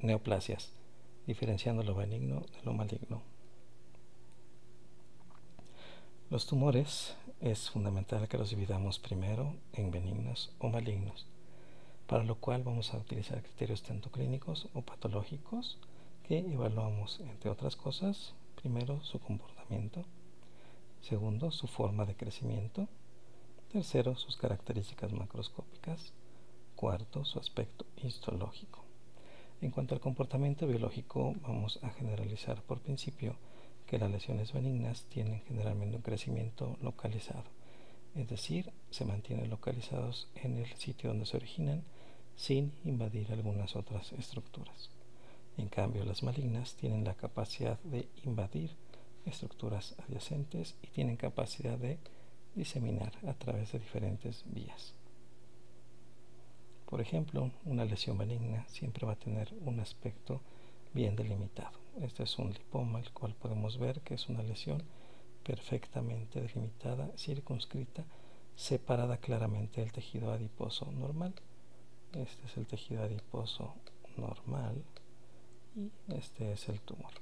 neoplasias, diferenciando lo benigno de lo maligno. Los tumores es fundamental que los dividamos primero en benignos o malignos, para lo cual vamos a utilizar criterios tanto clínicos o patológicos que evaluamos, entre otras cosas, primero su comportamiento, segundo su forma de crecimiento, tercero sus características macroscópicas, cuarto su aspecto histológico. En cuanto al comportamiento biológico, vamos a generalizar por principio que las lesiones benignas tienen generalmente un crecimiento localizado, es decir, se mantienen localizados en el sitio donde se originan sin invadir algunas otras estructuras. En cambio, las malignas tienen la capacidad de invadir estructuras adyacentes y tienen capacidad de diseminar a través de diferentes vías. Por ejemplo, una lesión benigna siempre va a tener un aspecto bien delimitado. Este es un lipoma, el cual podemos ver que es una lesión perfectamente delimitada, circunscrita, separada claramente del tejido adiposo normal. Este es el tejido adiposo normal y este es el tumor.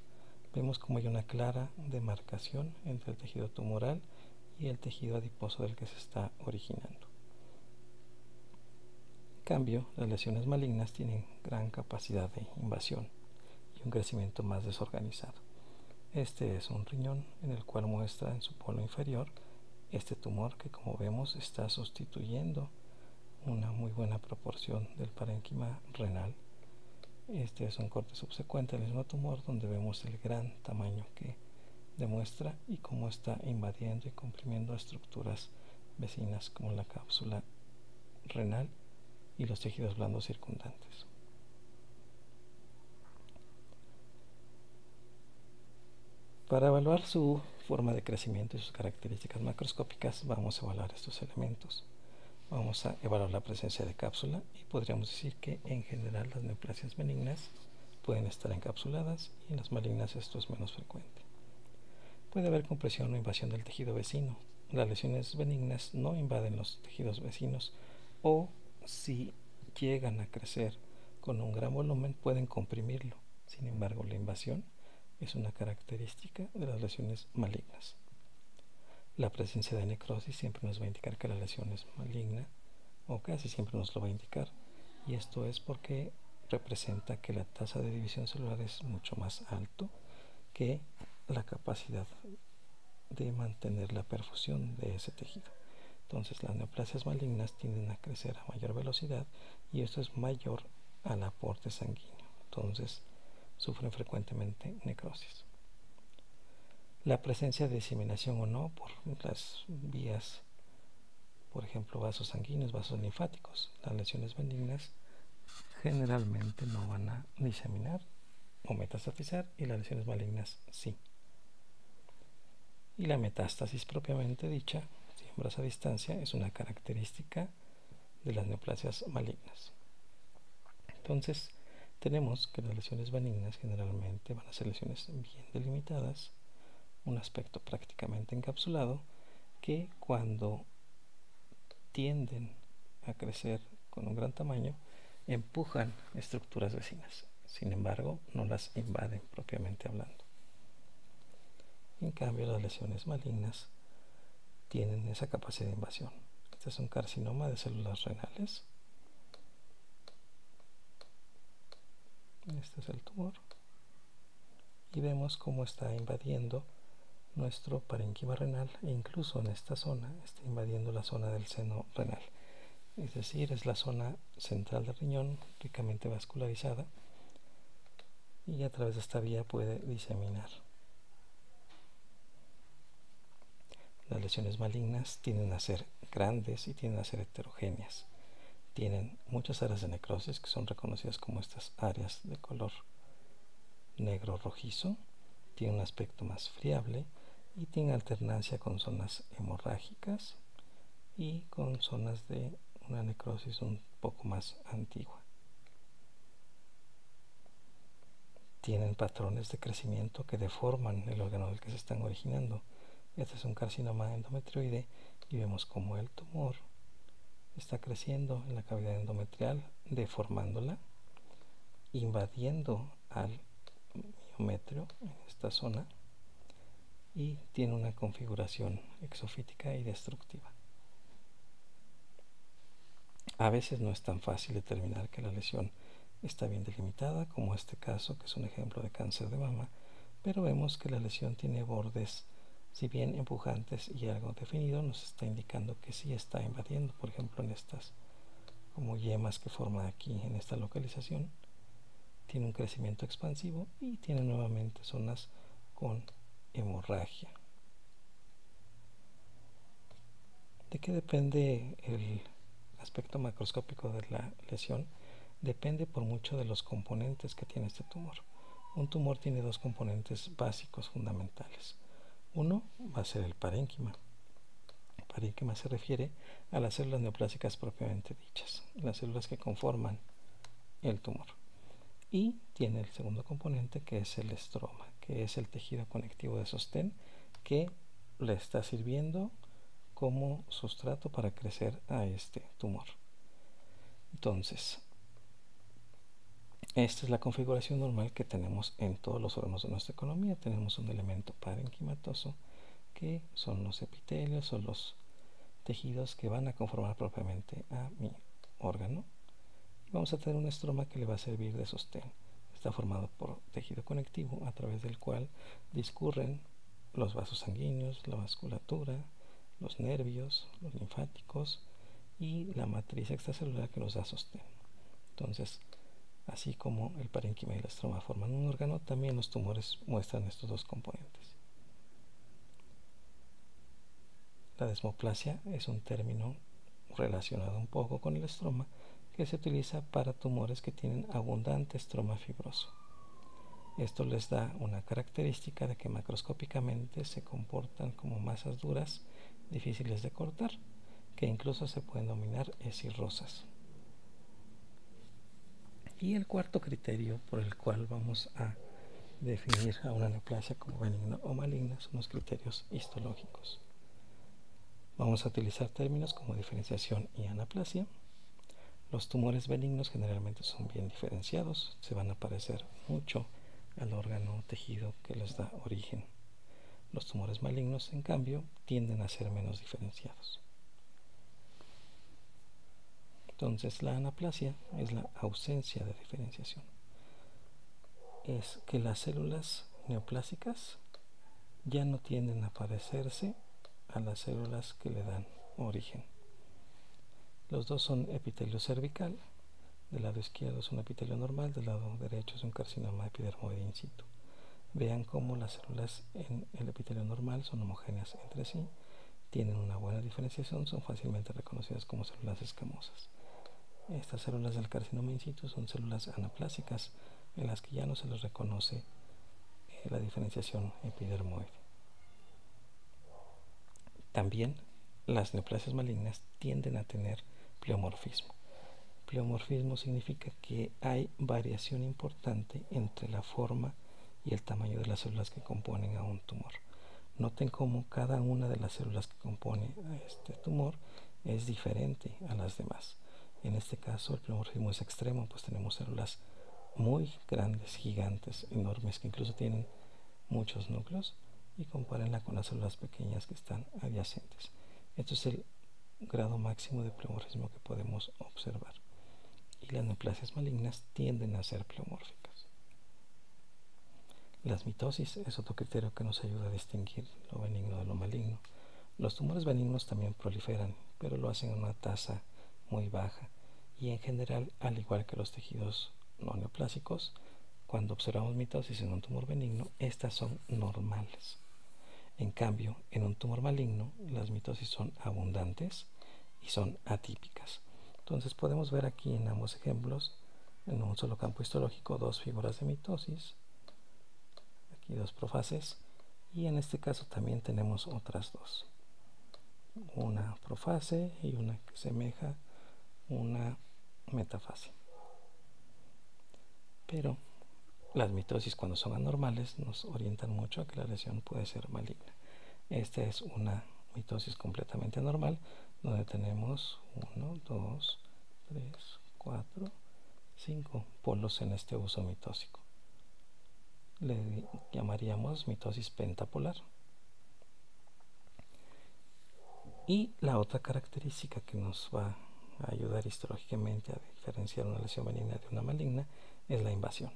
Vemos como hay una clara demarcación entre el tejido tumoral y el tejido adiposo del que se está originando. En cambio, las lesiones malignas tienen gran capacidad de invasión y un crecimiento más desorganizado. Este es un riñón en el cual muestra en su polo inferior este tumor que, como vemos, está sustituyendo una muy buena proporción del parénquima renal. Este es un corte subsecuente al mismo tumor donde vemos el gran tamaño que demuestra y cómo está invadiendo y comprimiendo estructuras vecinas como la cápsula renal y los tejidos blandos circundantes. Para evaluar su forma de crecimiento y sus características macroscópicas vamos a evaluar estos elementos. Vamos a evaluar la presencia de cápsula y podríamos decir que en general las neoplasias benignas pueden estar encapsuladas y en las malignas esto es menos frecuente. Puede haber compresión o invasión del tejido vecino. Las lesiones benignas no invaden los tejidos vecinos o si llegan a crecer con un gran volumen pueden comprimirlo. Sin embargo, la invasión es una característica de las lesiones malignas. La presencia de necrosis siempre nos va a indicar que la lesión es maligna o casi siempre nos lo va a indicar, y esto es porque representa que la tasa de división celular es mucho más alto que la capacidad de mantener la perfusión de ese tejido. Entonces las neoplasias malignas tienden a crecer a mayor velocidad y esto es mayor al aporte sanguíneo, entonces sufren frecuentemente necrosis. La presencia de diseminación o no por las vías, por ejemplo vasos sanguíneos, vasos linfáticos, las lesiones benignas generalmente no van a diseminar o metastatizar y las lesiones malignas sí. Y la metástasis propiamente dicha, siembras a distancia, es una característica de las neoplasias malignas. Entonces, tenemos que las lesiones benignas generalmente van a ser lesiones bien delimitadas, un aspecto prácticamente encapsulado, que cuando tienden a crecer con un gran tamaño, empujan estructuras vecinas. Sin embargo, no las invaden propiamente hablando. En cambio, las lesiones malignas tienen esa capacidad de invasión. Este es un carcinoma de células renales. Este es el tumor. Y vemos cómo está invadiendo nuestro parénquima renal e incluso en esta zona está invadiendo la zona del seno renal. Es decir, es la zona central del riñón ricamente vascularizada y a través de esta vía puede diseminar. Las lesiones malignas tienden a ser grandes y tienden a ser heterogéneas. Tienen muchas áreas de necrosis que son reconocidas como estas áreas de color negro rojizo. Tienen un aspecto más friable y tienen alternancia con zonas hemorrágicas y con zonas de una necrosis un poco más antigua. Tienen patrones de crecimiento que deforman el órgano del que se están originando. Este es un carcinoma endometrioide y vemos como el tumor está creciendo en la cavidad endometrial, deformándola invadiendo al miometrio en esta zona y tiene una configuración exofítica y destructiva. A veces no es tan fácil determinar que la lesión está bien delimitada, como este caso, que es un ejemplo de cáncer de mama, pero vemos que la lesión tiene bordes, si bien empujantes y algo definido, nos está indicando que sí está invadiendo. Por ejemplo, en estas como yemas que forma aquí en esta localización, tiene un crecimiento expansivo y tiene nuevamente zonas con hemorragia. ¿De qué depende el aspecto macroscópico de la lesión? Depende por mucho de los componentes que tiene este tumor. Un tumor tiene dos componentes básicos fundamentales. Uno va a ser el parénquima. El parénquima se refiere a las células neoplásicas propiamente dichas, las células que conforman el tumor. Y tiene el segundo componente, que es el estroma, que es el tejido conectivo de sostén que le está sirviendo como sustrato para crecer a este tumor. Entonces, esta es la configuración normal que tenemos en todos los órganos de nuestra economía. Tenemos un elemento parenquimatoso, que son los epitelios o los tejidos que van a conformar propiamente a mi órgano. Vamos a tener un estroma que le va a servir de sostén. Está formado por tejido conectivo a través del cual discurren los vasos sanguíneos, la vasculatura, los nervios, los linfáticos y la matriz extracelular que nos da sostén. Entonces, así como el parénquima y el estroma forman un órgano, también los tumores muestran estos dos componentes. La desmoplasia es un término relacionado un poco con el estroma que se utiliza para tumores que tienen abundante estroma fibroso. Esto les da una característica de que macroscópicamente se comportan como masas duras, difíciles de cortar, que incluso se pueden denominar escirrosas. Y el cuarto criterio por el cual vamos a definir a una neoplasia como benigna o maligna son los criterios histológicos. Vamos a utilizar términos como diferenciación y anaplasia. Los tumores benignos generalmente son bien diferenciados, se van a parecer mucho al órgano o tejido que les da origen. Los tumores malignos, en cambio, tienden a ser menos diferenciados. Entonces, la anaplasia es la ausencia de diferenciación. Es que las células neoplásicas ya no tienden a parecerse a las células que le dan origen. Los dos son epitelio cervical. Del lado izquierdo es un epitelio normal, del lado derecho es un carcinoma epidermoide in situ. Vean cómo las células en el epitelio normal son homogéneas entre sí, tienen una buena diferenciación, son fácilmente reconocidas como células escamosas. Estas células del carcinoma in situ son células anaplásicas, en las que ya no se les reconoce la diferenciación epidermoide. También las neoplasias malignas tienden a tener pleomorfismo. Pleomorfismo significa que hay variación importante entre la forma y el tamaño de las células que componen a un tumor. Noten cómo cada una de las células que compone a este tumor es diferente a las demás. En este caso el pleomorfismo es extremo, pues tenemos células muy grandes, gigantes, enormes, que incluso tienen muchos núcleos, y compárenla con las células pequeñas que están adyacentes. Esto es el grado máximo de pleomorfismo que podemos observar. Y las neoplasias malignas tienden a ser pleomórficas. Las mitosis es otro criterio que nos ayuda a distinguir lo benigno de lo maligno. Los tumores benignos también proliferan, pero lo hacen a una tasa muy baja, y en general, al igual que los tejidos no neoplásicos, cuando observamos mitosis en un tumor benigno, estas son normales. En cambio, en un tumor maligno, las mitosis son abundantes y son atípicas. Entonces podemos ver aquí en ambos ejemplos, en un solo campo histológico, dos figuras de mitosis, aquí dos profases, y en este caso también tenemos otras dos, una profase y una que semeja una metafase. Pero las mitosis, cuando son anormales, nos orientan mucho a que la lesión puede ser maligna. Esta es una mitosis completamente anormal, donde tenemos 1, 2, 3, 4, 5 polos en este uso mitósico. Le llamaríamos mitosis pentapolar. Y la otra característica que nos va a ayudar histológicamente a diferenciar una lesión benigna de una maligna es la invasión.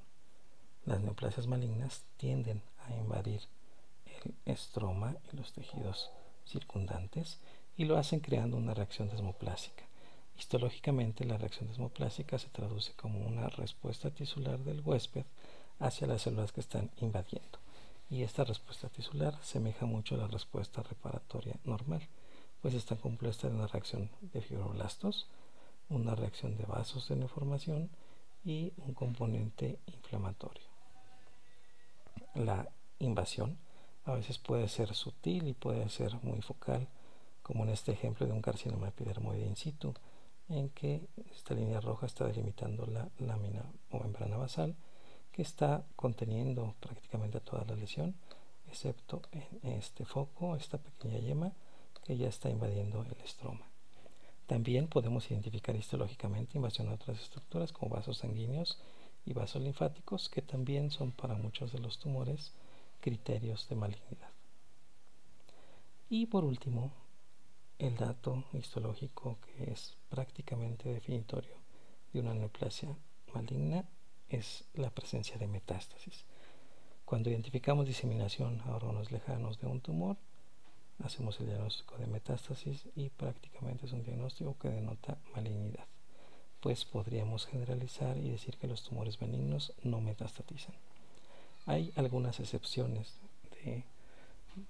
Las neoplasias malignas tienden a invadir el estroma y los tejidos circundantes y lo hacen creando una reacción desmoplásica. Histológicamente, la reacción desmoplásica se traduce como una respuesta tisular del huésped hacia las células que están invadiendo, y esta respuesta tisular semeja mucho a la respuesta reparatoria normal, pues está compuesta de una reacción de fibroblastos, una reacción de vasos de neoformación y un componente inflamatorio. La invasión a veces puede ser sutil y puede ser muy focal, como en este ejemplo de un carcinoma epidermoide in situ, en que esta línea roja está delimitando la lámina o membrana basal que está conteniendo prácticamente toda la lesión, excepto en este foco, esta pequeña yema que ya está invadiendo el estroma. También podemos identificar histológicamente invasión de otras estructuras como vasos sanguíneos y vasos linfáticos, que también son para muchos de los tumores criterios de malignidad. Y por último, el dato histológico que es prácticamente definitorio de una neoplasia maligna es la presencia de metástasis. Cuando identificamos diseminación a órganos lejanos de un tumor, hacemos el diagnóstico de metástasis y prácticamente es un diagnóstico que denota malignidad, pues podríamos generalizar y decir que los tumores benignos no metastatizan. Hay algunas excepciones de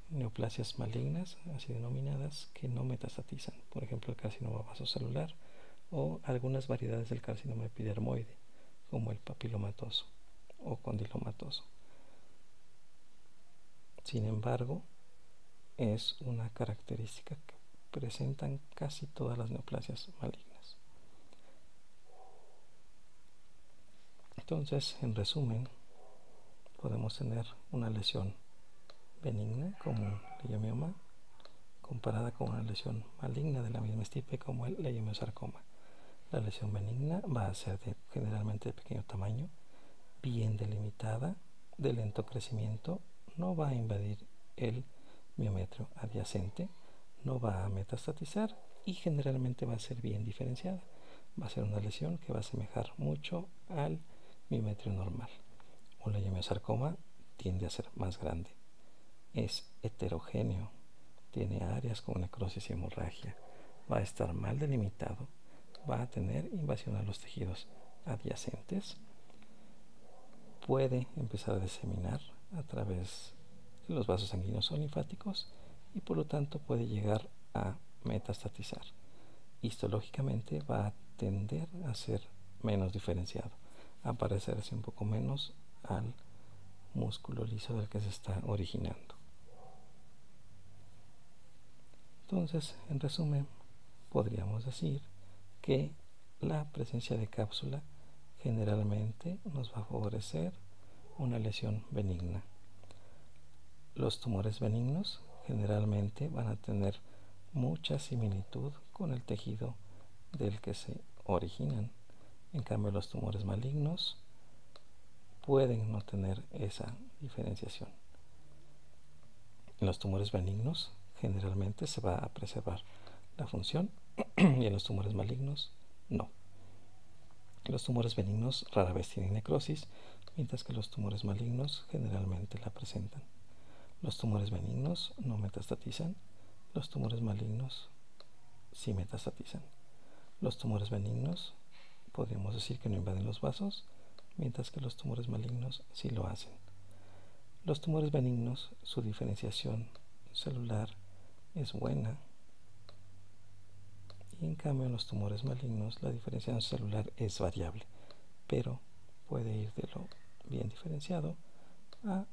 neoplasias malignas, así denominadas, que no metastatizan, por ejemplo el carcinoma vasocelular o algunas variedades del carcinoma epidermoide, como el papilomatoso o condilomatoso. Sin embargo, es una característica que presentan casi todas las neoplasias malignas. Entonces, en resumen, podemos tener una lesión benigna como un leiomioma comparada con una lesión maligna de la misma estirpe como el leiomiosarcoma. La lesión benigna va a ser generalmente de pequeño tamaño, bien delimitada, de lento crecimiento, no va a invadir el miometrio adyacente, no va a metastatizar y generalmente va a ser bien diferenciada. Va a ser una lesión que va a asemejar mucho al miometrio normal. Un leiomiosarcoma tiende a ser más grande, es heterogéneo, tiene áreas con necrosis y hemorragia, va a estar mal delimitado, va a tener invasión a los tejidos adyacentes, puede empezar a diseminar a través de los vasos sanguíneos o linfáticos y por lo tanto puede llegar a metastatizar. Histológicamente va a tender a ser menos diferenciado, a parecerse un poco menos al músculo liso del que se está originando. Entonces, en resumen, podríamos decir que la presencia de cápsula generalmente nos va a favorecer una lesión benigna. Los tumores benignos generalmente van a tener mucha similitud con el tejido del que se originan. En cambio, los tumores malignos pueden no tener esa diferenciación. En los tumores benignos generalmente se va a preservar la función y en los tumores malignos no. Los tumores benignos rara vez tienen necrosis, mientras que los tumores malignos generalmente la presentan. Los tumores benignos no metastatizan, los tumores malignos sí metastatizan. Los tumores benignos podríamos decir que no invaden los vasos, mientras que los tumores malignos sí lo hacen. Los tumores benignos, su diferenciación celular es buena, y en cambio en los tumores malignos la diferenciación celular es variable, pero puede ir de lo bien diferenciado a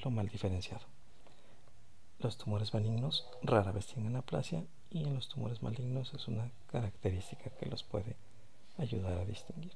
lo mal diferenciado. Los tumores benignos rara vez tienen aplasia y en los tumores malignos es una característica que los puede ayudar a distinguir.